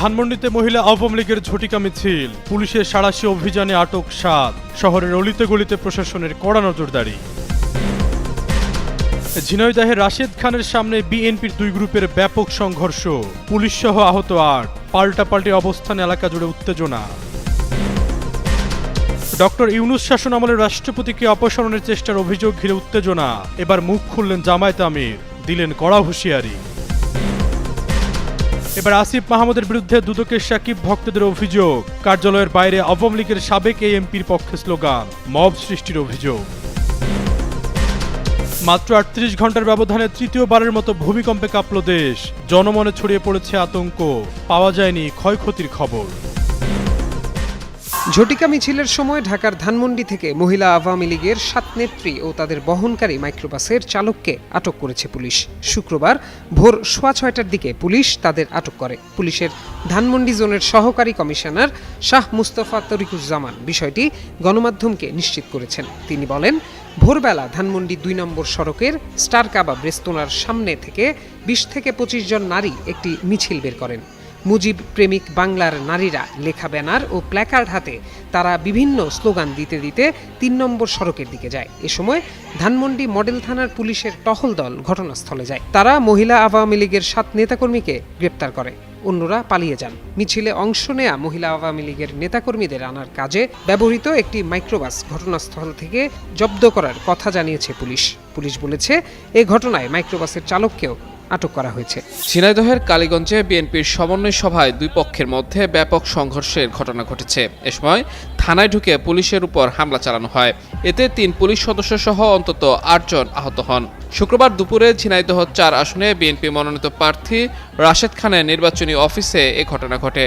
ধানমন্ডিতে মহিলা আওয়ামী লীগের ঝটিকা মিছিল, পুলিশের সাঁড়াশি অভিযানে আটক ৭। শহরের অলিতে গলিতে প্রশাসনের কড়া নজরদারি। ঝিনাইদহের রাশেদ খানের সামনে বিএনপির দুই গ্রুপের ব্যাপক সংঘর্ষ, পুলিশ সহ আহত ৮। পাল্টাপাল্টি অবস্থান এলাকা জুড়ে উত্তেজনা। ডক্টর ইউনূস শাসনামলের রাষ্ট্রপতিকে অপসারণের চেষ্টার অভিযোগ ঘিরে উত্তেজনা। এবার মুখ খুললেন জামায়াত আমির, দিলেন কড়া হুঁশিয়ারি। এবার আসিফ মাহমুদের বিরুদ্ধে দুদকের সাকিব ভক্তদের অভিযোগ, কার্যালয়ের বাইরে আওয়ামী লীগের সাবেক এমপির পক্ষে স্লোগান, মব সৃষ্টির অভিযোগ। মাত্র ৩৮ ঘন্টার ব্যবধানে তৃতীয়বারের মতো ভূমিকম্পে কাঁপল দেশ, জনমনে ছড়িয়ে পড়েছে আতঙ্ক, পাওয়া যায়নি ক্ষয়ক্ষতির খবর। ঝটিকা মিছিলের সময় ঢাকার ধানমন্ডি থেকে মহিলা আওয়ামী লীগের ৭ নেত্রী ও তাদের বহনকারী মাইক্রোবাসের চালককে আটক করেছে পুলিশ। শুক্রবার ভোর ৬:৩০টার দিকে পুলিশ তাদের আটক করে। পুলিশের ধানমন্ডি জোনের সহকারী কমিশনার শাহ মুস্তফা তরিকুজ্জামান বিষয়টি গণমাধ্যমকে নিশ্চিত করেছেন। তিনি বলেন, ভোরবেলা ধানমন্ডি ২ নম্বর সড়কের স্টার কাবাব রেস্তোরাঁর সামনে থেকে ২০ থেকে ২৫ জন নারী একটি মিছিল বের করেন। মুজিব প্রেমিক বাংলার নারীরা লেখা ব্যানার ও প্ল্যাকার্ড হাতে তারা বিভিন্ন স্লোগান দিতে দিতে ৩ নম্বর সড়কের দিকে যায়। এ সময় ধানমন্ডি মডেল থানার পুলিশের টহল দল ঘটনাস্থলে যায়। তারা মহিলা আওয়ামী লীগের ৭ নেতাকর্মীকে গ্রেপ্তার করে, অন্যরা পালিয়ে যান। মিছিলে অংশ নেয়া মহিলা আওয়ামী লীগের নেতাকর্মীদের আনার কাজে ব্যবহৃত একটি মাইক্রোবাস ঘটনাস্থল থেকে জব্দ করার কথা জানিয়েছে পুলিশ। পুলিশ বলেছে, এই ঘটনায় মাইক্রোবাসের চালককেও আটক করা হয়েছে। ঝিনাইদহের কালীগঞ্জে বিএনপির সমন্বয় সভায় দুই পক্ষের মধ্যে ব্যাপক সংঘর্ষের ঘটনা ঘটেছে। এ সময় থানায় ঢুকে পুলিশের উপর হামলা চালানো হয়। এতে ৩ পুলিশ সদস্য সহ অন্তত ৮ জন আহত হন। শুক্রবার দুপুরে ঝিনাইদহ ৪ আসনে বিএনপি মনোনীত প্রার্থী রাশেদ খানের নির্বাচনী অফিসে এ ঘটনা ঘটে।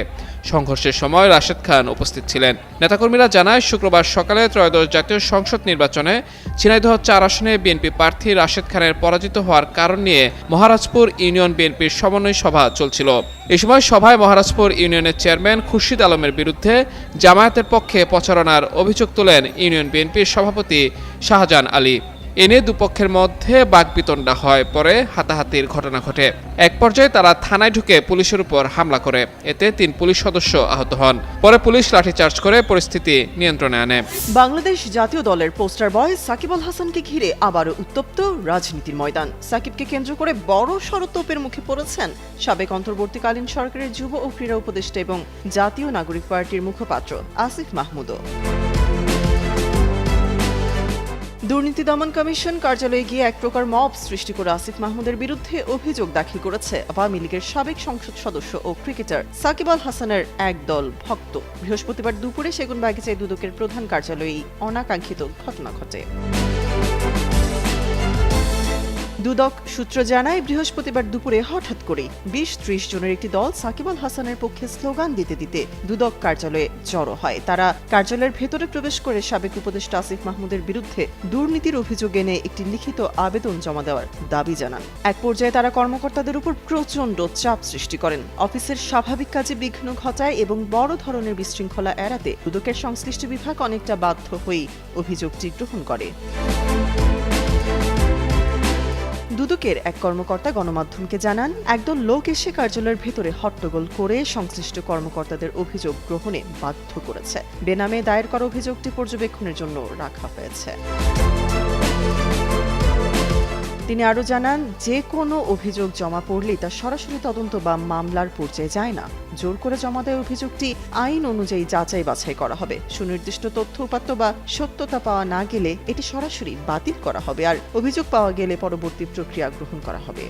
সংঘর্ষের সময় রাশেদ খান উপস্থিত ছিলেন। নেতাকর্মীরা জানায়, শুক্রবার সকালে ত্রয়োদশ জাতীয় সংসদ নির্বাচনে ঝিনাইদহ ৪ আসনে বিএনপি প্রার্থী রাশেদ খানের পরাজিত হওয়ার কারণ নিয়ে মহারাজপুর ইউনিয়ন বিএনপির সমন্বয় সভা চলছিল। এ সময় সভায় মহারাজপুর ইউনিয়নের চেয়ারম্যান খুরশিদ আলমের বিরুদ্ধে জামায়াতের পক্ষে প্রচারণার অভিযোগ তোলেন ইউনিয়ন বিএনপির সভাপতি শাহজাহান আলী। এনে দুপক্ষের মধ্যে বাকবিতণ্ডা হয়, পরে হাতাহাতির ঘটনা ঘটে। এক পর্যায়ে তারা থানায় ঢুকে পুলিশের উপর হামলা করে। এতে ৩ পুলিশ সদস্য আহত হন। পরে পুলিশ লাঠিচার্জ করে পরিস্থিতি নিয়ন্ত্রণে আনে। বাংলাদেশ জাতীয় দলের পোস্টার বয় সাকিব আল হাসানকে ঘিরে আবারও উত্তপ্ত রাজনীতির ময়দান। সাকিবকে কেন্দ্র করে বড় সড় তোপের মুখে পড়েছেন সাবেক অন্তর্বর্তীকালীন সরকারের যুব ও ক্রীড়া উপদেষ্টা এবং জাতীয় নাগরিক পার্টির মুখপাত্র আসিফ মাহমুদও। দুর্নীতি দমন কমিশন কার্যালয়ে গিয়ে এক প্রকার মব সৃষ্টি করে আসিফ মাহমুদের বিরুদ্ধে অভিযোগ দাখিল করেছে আওয়ামী লীগের সাবেক সংসদ সদস্য ও ক্রিকেটার সাকিব আল হাসানের একদল ভক্ত। বৃহস্পতিবার দুপুরে সেগুনবাগিচায় দুদকের প্রধান কার্যালয়ে অনাকাঙ্ক্ষিত ঘটনা ঘটে। দুদক সূত্র জানায়, বৃহস্পতিবার দুপুরে হঠাৎ করে ২০-৩০ জনের একটি দল সাকিব আল হাসানের পক্ষে স্লোগান দিতে দিতে দুদক কার্যালয়ে জড়ো হয়। তারা কার্যালয়ের ভেতরে প্রবেশ করে সাবেক উপদেষ্টা আসিফ মাহমুদের বিরুদ্ধে দুর্নীতির অভিযোগ এনে একটি লিখিত আবেদন জমা দেওয়ার দাবি জানান। এক পর্যায়ে তারা কর্মকর্তাদের উপর প্রচণ্ড চাপ সৃষ্টি করেন, অফিসের স্বাভাবিক কাজে বিঘ্ন ঘটায় এবং বড় ধরনের বিশৃঙ্খলা এড়াতে দুদকের সংশ্লিষ্ট বিভাগ অনেকটা বাধ্য হয়েই অভিযোগটি গ্রহণ করে। দুদকের এক কর্মকর্তা গণমাধ্যমকে জানান, একদল লোক এসে কার্যালয়ের ভেতরে হট্টগোল করে সংশ্লিষ্ট কর্মকর্তাদের অভিযোগ গ্রহণে বাধ্য করেছে। বেনামে দায়ের করা অভিযোগটি পর্যবেক্ষণের জন্য রাখা হয়েছে। তিনি আরও জানান, যে কোনো অভিযোগ জমা পড়লেই তা সরাসরি তদন্ত বা মামলার পর্যায়ে যায় না। জোর করে জমা দেওয়া অভিযোগটি আইন অনুযায়ী যাচাই বাছাই করা হবে। সুনির্দিষ্ট তথ্য উপাত্ত বা সত্যতা পাওয়া না গেলে এটি সরাসরি বাতিল করা হবে, আর অভিযোগ পাওয়া গেলে পরবর্তী প্রক্রিয়া গ্রহণ করা হবে।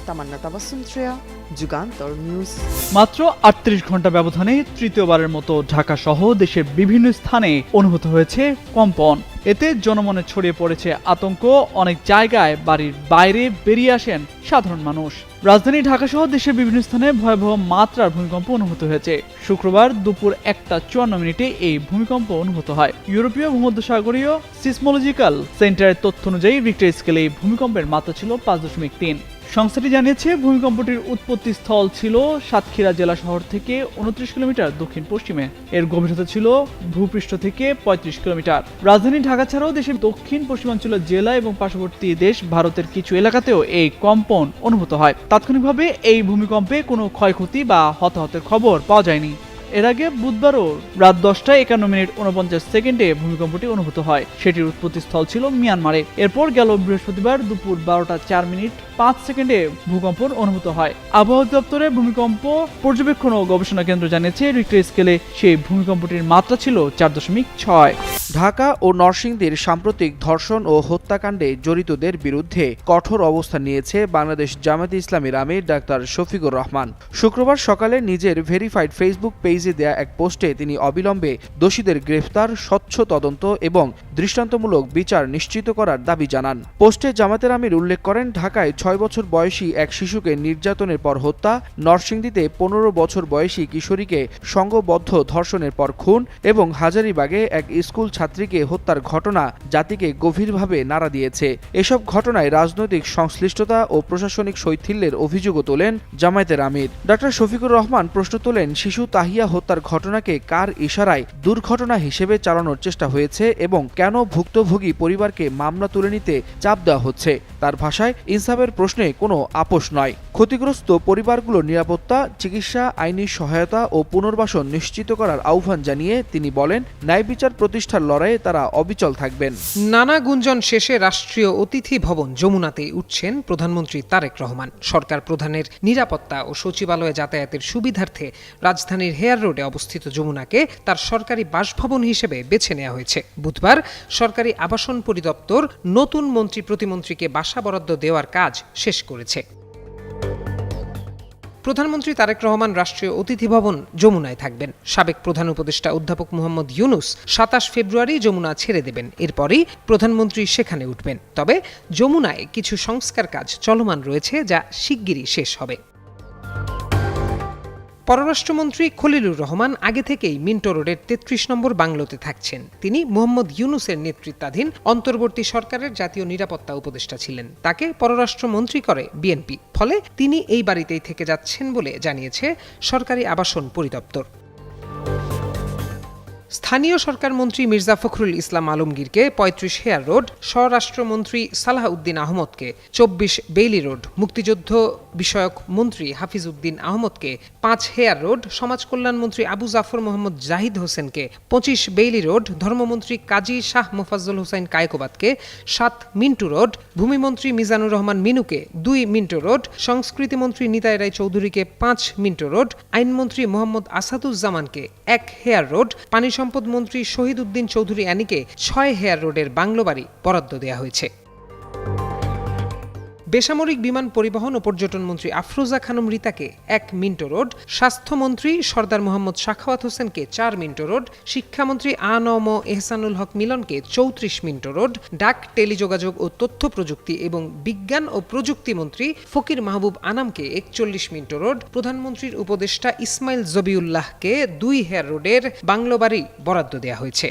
তামান্না তাবাসসুম শ্রেয়া, যুগান্তর নিউজ। মাত্র ৩৮ ঘন্টা ব্যবধানে তৃতীয়বারের মতো ঢাকা সহ দেশের বিভিন্ন স্থানে অনুভূত হয়েছে কম্পন। এতে জনমনে ছড়িয়ে পড়েছে আতঙ্ক। অনেক জায়গায় বাড়ির বাইরে বেরিয়ে আসেন সাধারণ মানুষ। রাজধানী ঢাকা সহ দেশের বিভিন্ন স্থানে ভয়াবহ মাত্রার ভূমিকম্প অনুভূত হয়েছে। শুক্রবার দুপুর ১:৫৪ এই ভূমিকম্প অনুভূত হয়। ইউরোপীয় ভূমধ্যসাগরীয় সিসমোলজিক্যাল সেন্টারের তথ্য অনুযায়ী রিক্টার স্কেলে এই ভূমিকম্পের মাত্রা ছিল ৫.৩। সংস্থাটি জানিয়েছে ভূমিকম্পটির উৎপত্তি স্থল ছিল সাতক্ষীরা জেলা শহর থেকে 29 কিলোমিটার দক্ষিণ পশ্চিমে। এর গভীরতা ছিল ভূপৃষ্ঠ থেকে 35 কিলোমিটার। রাজধানী ঢাকা ছাড়াও দেশের দক্ষিণ পশ্চিমাঞ্চলের জেলা এবং পার্শ্ববর্তী দেশ ভারতের কিছু এলাকাতেও এই কম্পন অনুভূত হয়। তাৎক্ষণিকভাবে এই ভূমিকম্পে কোনো ক্ষয়ক্ষতি বা হতাহতের খবর পাওয়া যায়নি। এর আগে বুধবারও রাত 10:51:49 ভূমিকম্পটি অনুভূত হয়। সেটির উৎপত্তি স্থল ছিল মিয়ানমারে। এরপর গেল বৃহস্পতিবার দুপুর 12:04:05 ভূকম্পন অনুভূত হয়। আবহাওয়া দপ্তরের ভূমিকম্প পর্যবেক্ষণ ও গবেষণা কেন্দ্র জানিয়েছে রিক্টার স্কেলে সেই ভূমিকম্পটির মাত্রা ছিল 4.6। ঢাকা ও নরসিংদীর সাম্প্রতিক ধর্ষণ ও হত্যাকাণ্ডে জড়িতদের বিরুদ্ধে কঠোর অবস্থান নিয়েছে বাংলাদেশ জামায়াতে ইসলামীর আমির ডাক্তার শফিকুর রহমান। শুক্রবার সকালে নিজের ভেরিফাইড ফেসবুক পেজে দেয়া এক পোস্টে তিনি অবিলম্বে দোষীদের গ্রেফতার, স্বচ্ছ তদন্ত এবং দৃষ্টান্তমূলক বিচার নিশ্চিত করার দাবি জানান। পোস্টে জামায়াতের আমির উল্লেখ করেন, ঢাকায় 6 বছর বয়সী এক শিশুকে নির্যাতনের পর হত্যা, নরসিংদীতে 15 বছর বয়সী কিশোরীকে সংঘবদ্ধ ধর্ষণের পর খুন এবং হাজারীবাগে এক স্কুল ছাত্রীকে হত্যার ঘটনা জাতিকে গভীরভাবে নাড়া দিয়েছে। এসব ঘটনায় রাজনৈতিক সংশ্লিষ্টতা ও প্রশাসনিক শৈথিল্যের অভিযোগও তোলেন জামায়াতের আমির। ডাক্তার শফিকুর রহমান প্রশ্ন তোলেন, শিশু তাহিয়া হত্যার ঘটনাকে কার ইশারায় দুর্ঘটনা হিসেবে চালানোর চেষ্টা হয়েছে এবং কেন ভুক্তভোগী পরিবারকে মামলা তুলে নিতে চাপ দেওয়া হচ্ছে। তার ভাষায়, ইনসাফের প্রশ্নে কোনো আপোষ নয়। ক্ষতিগ্রস্ত পরিবারগুলোর নিরাপত্তা, চিকিৎসা, আইনি সহায়তা ও পুনর্বাসন নিশ্চিত করার আহ্বান জানিয়ে তিনি বলেন, ন্যায় বিচার প্রতিষ্ঠার লড়াইয়ে তারা অবিচল থাকবেন। নানা গুঞ্জন শেষে রাষ্ট্রীয় অতিথি ভবন যমুনাতে উঠছেন প্রধানমন্ত্রী তারেক রহমান। সরকার প্রধানের নিরাপত্তা ও সচিবালয়ে যাতায়াতের সুবিধার্থে রাজধানীর হেয়ার রোডে অবস্থিত যমুনাকে তার সরকারি বাসভবন হিসেবে বেছে নেওয়া হয়েছে। বুধবার সরকারি আবাসন পরিদপ্তর নতুন মন্ত্রী প্রতিমন্ত্রীকে বাসা বরাদ্দ দেওয়ার কাজ শেষ করেছে। প্রধানমন্ত্রী তারেক রহমান রাষ্ট্রীয় অতিথি ভবন যমুনায় থাকবেন। সাবেক প্রধান উপদেষ্টা অধ্যাপক মোহাম্মদ ইউনুস 27 ফেব্রুয়ারি যমুনা ছেড়ে দেবেন। এরপরই প্রধানমন্ত্রী সেখানে উঠবেন। তবে যমুনায় কিছু সংস্কার কাজ চলমান রয়েছে, যা শিগগিরই শেষ হবে। পররাষ্ট্রমন্ত্রী খলিলুর রহমান আগে থেকেই মিন্টো রোডের 33 নম্বর বাংলোতে থাকছেন। তিনি মোহাম্মদ ইউনুসের নেতৃত্বাধীন অন্তর্বর্তী সরকারের জাতীয় নিরাপত্তা উপদেষ্টা ছিলেন। তাকে পররাষ্ট্রমন্ত্রী করে বিএনপি। ফলে তিনি এই বাড়িতেই থেকে যাচ্ছেন বলে জানিয়েছে সরকারি আবাসন পরিদপ্তর। স্থানীয় সরকার মন্ত্রী মির্জা ফখরুল ইসলাম আলমগীরকে 35 হেয়ার রোড, স্বরাষ্ট্রমন্ত্রী সালাহ উদ্দিন আহমদকে 24 বেইলি রোড, মুক্তিযুদ্ধ বিষয়ক মন্ত্রী হাফিজ উদ্দিন আহমদকে 5 হেয়ার রোড, সমাজ কল্যাণ মন্ত্রী আবু জাফর মোহাম্মদ জাহিদ হোসেনকে 25 বেইলি রোড, ধর্মমন্ত্রী কাজী শাহ মোফাজ্জল হোসেন কায়কোবাদকে 7 মিন্টু রোড, ভূমিমন্ত্রী মিজানুর রহমান মিনুকে 2 মিন্টু রোড, সংস্কৃতি মন্ত্রী নিতাই রায় চৌধুরীকে 5 মিন্টু রোড, আইনমন্ত্রী মোহাম্মদ আসাদুজ্জামানকে 1 হেয়ার রোড, পানি সম্পদ মন্ত্রী শহীদ উদ্দিন চৌধুরী অ্যানিকে 6 হেয়ার রোডের বাংলো বাড়ি বরাদ্দ দেওয়া হয়েছে। বেসামরিক বিমান পরিবহন ও পর্যটন মন্ত্রী আফরোজা খানম রিতাকে 1 মিন্টো রোড, স্বাস্থ্যমন্ত্রী সরদার মোহাম্মদ সাখাওয়াত হোসেনকে 4 মিন্টো রোড, শিক্ষামন্ত্রী আনম এহসানুল হক মিলনকে 34 মিন্টো রোড, ডাক, টেলিযোগাযোগ ও তথ্য প্রযুক্তি এবং বিজ্ঞান ও প্রযুক্তি মন্ত্রী ফকির মাহবুব আনামকে 41 মিন্টো রোড, প্রধানমন্ত্রীর উপদেষ্টা ইসমাইল জবিউল্লাহকে 2 হেয়ার রোডের বাংলো বাড়ি বরাদ্দ দেওয়া হয়েছে।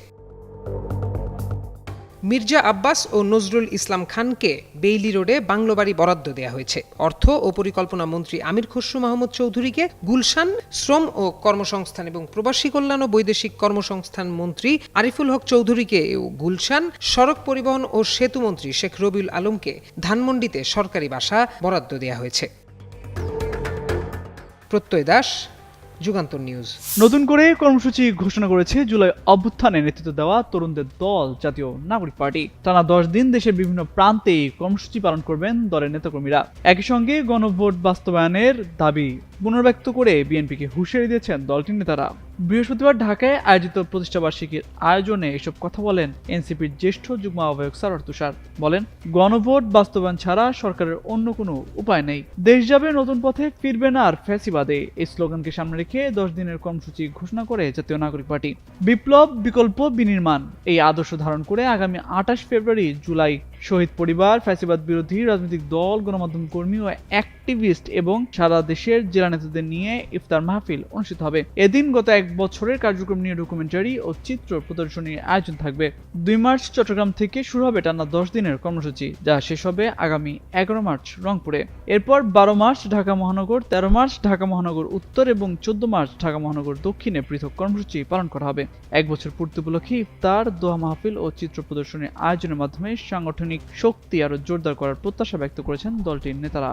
মির্জা আব্বাস ও নজরুল ইসলাম খানকে বেইলি রোডে বাংলো বাড়ি বরাদ্দ দেওয়া হয়েছে। অর্থ ও পরিকল্পনা মন্ত্রী আমির খসরু মাহমুদ চৌধুরীকে গুলশান, শ্রম ও কর্মসংস্থান এবং প্রবাসী কল্যাণ ও বৈদেশিক কর্মসংস্থান মন্ত্রী আরিফুল হক চৌধুরীকে গুলশান, সড়ক পরিবহন ও সেতু মন্ত্রী শেখ রবিউল আলমকে ধানমন্ডিতে সরকারি বাসা বরাদ্দ দেওয়া হয়েছে। প্রত্যয় দাস, যুগান্তর নিউজ। নতুন করে কর্মসূচি ঘোষণা করেছে জুলাই অভ্যুত্থানে নেতৃত্ব দেওয়া তরুণদের দল জাতীয় নাগরিক পার্টি। টানা 10 দিন দেশের বিভিন্ন প্রান্তে কর্মসূচি পালন করবেন দলের নেতাকর্মীরা। একই সঙ্গে গণভোট বাস্তবায়নের দাবি পুনর্ব্যক্ত করে বিএনপিকে হুঁশিয়ারি দিয়েছেন দলটির নেতারা। বৃহস্পতিবার ঢাকায় আয়োজিত প্রতিষ্ঠাবার্ষিকীর আয়োজনে এসব কথা বলেন এনসিপির জ্যেষ্ঠ যুগ্ম আহ্বায়ক সারোয়ার তুষার। বলেন, গণভোট বাস্তবায়ন ছাড়া সরকারের অন্য কোনো উপায় নেই। দেশ যাবে নতুন পথে, ফিরবে না আর ফ্যাসিবাদে। এই স্লোগানকে সামনে রেখে 10 দিনের কর্মসূচি ঘোষণা করে জাতীয় নাগরিক পার্টি। বিপ্লব, বিকল্প, বিনির্মাণ, এই আদর্শ ধারণ করে আগামী 28 ফেব্রুয়ারি জুলাই শহীদ পরিবার, ফ্যাসিবাদ বিরোধী রাজনৈতিক দল, গণমাধ্যম কর্মী ও অ্যাক্টিভিস্ট এবং সারা দেশের জেলা নেতাদের নিয়ে ইফতার মাহফিল অনুষ্ঠিত হবে। এদিন গত 1 বছরের কার্যক্রম নিয়ে ডকুমেন্টারি ও চিত্র প্রদর্শনীর আয়োজন থাকবে। 2 মার্চ চট্টগ্রাম থেকে শুরু হবে টানা 10 দিনের কর্মসূচি, যা শেষ হবে আগামী 11 মার্চ রংপুরে। এরপর 12 মার্চ ঢাকা মহানগর, 13 মার্চ ঢাকা মহানগর উত্তর এবং 14 মার্চ ঢাকা মহানগর দক্ষিণে পৃথক কর্মসূচি পালন করা হবে। 1 বছর পূর্তি উপলক্ষে ইফতার, দোয়া মাহফিল ও চিত্র প্রদর্শনীর আয়োজনের মাধ্যমে সাংগঠনিক শক্তি আরো জোরদার করার প্রত্যাশা ব্যক্ত করেছেন দলটির নেতারা।